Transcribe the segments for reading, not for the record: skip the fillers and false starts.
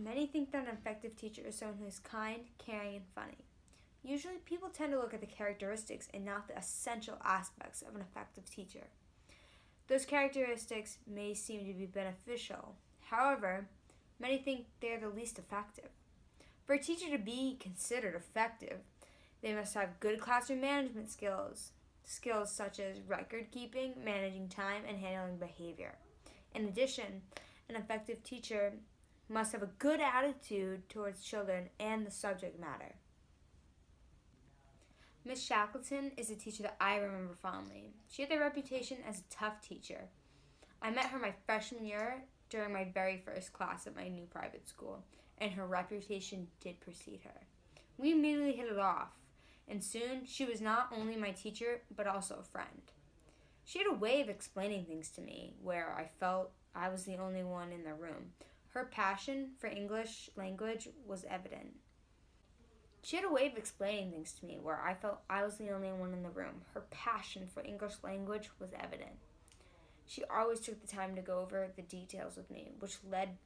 Many think that an effective teacher is someone who is kind, caring, and funny. Usually, people tend to look at the characteristics and not the essential aspects of an effective teacher. Those characteristics may seem to be beneficial. However, many think they are the least effective. For a teacher to be considered effective, they must have good classroom management skills such as record keeping, managing time, and handling behavior. In addition, an effective teacher must have a good attitude towards children and the subject matter. Miss Shackleton is a teacher that I remember fondly. She had a reputation as a tough teacher. I met her my freshman year during my very first class at my new private school, and her reputation did precede her. We immediately hit it off, and soon she was not only my teacher, but also a friend. She had a way of explaining things to me where I felt I was the only one in the room. Her passion for English language was evident. She had a way of explaining things to me where I felt I was the only one in the room. Her passion for English language was evident. She always took the time to go over the details with me, which led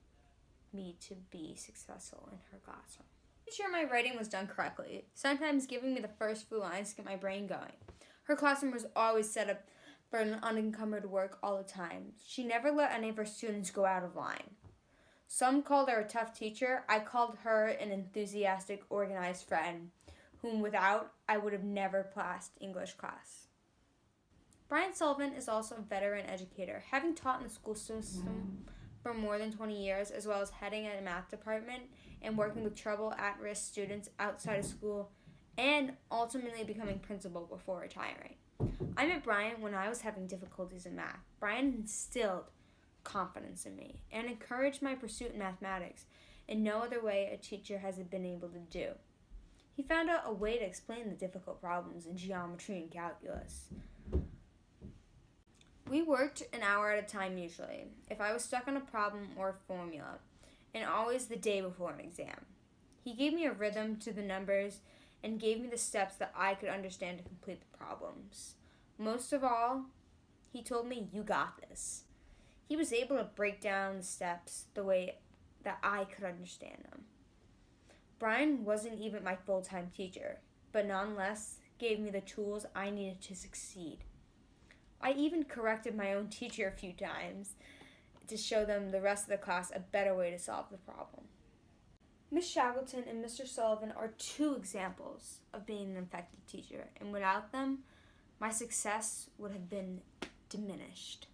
me to be successful in her classroom. To ensure my writing was done correctly, sometimes giving me the first few lines to get my brain going. Her classroom was always set up for an unencumbered work all the time. She never let any of her students go out of line. Some called her a tough teacher. I called her an enthusiastic, organized friend, whom without I would have never passed English class. Brian Sullivan is also a veteran educator, having taught in the school system for more than 20 years, as well as heading a math department and working with trouble at-risk students outside of school, and ultimately becoming principal before retiring. I met Brian when I was having difficulties in math. Brian instilled confidence in me and encouraged my pursuit in mathematics in no other way a teacher has been able to do. He found out a way to explain the difficult problems in geometry and calculus. We worked an hour at a time usually, if I was stuck on a problem or a formula, and always the day before an exam. He gave me a rhythm to the numbers and gave me the steps that I could understand to complete the problems. Most of all, he told me, "You got this." He was able to break down the steps the way that I could understand them. Brian wasn't even my full-time teacher, but nonetheless gave me the tools I needed to succeed. I even corrected my own teacher a few times to show them the rest of the class a better way to solve the problem. Miss Shackleton and Mr. Sullivan are two examples of being an effective teacher, and without them, my success would have been diminished.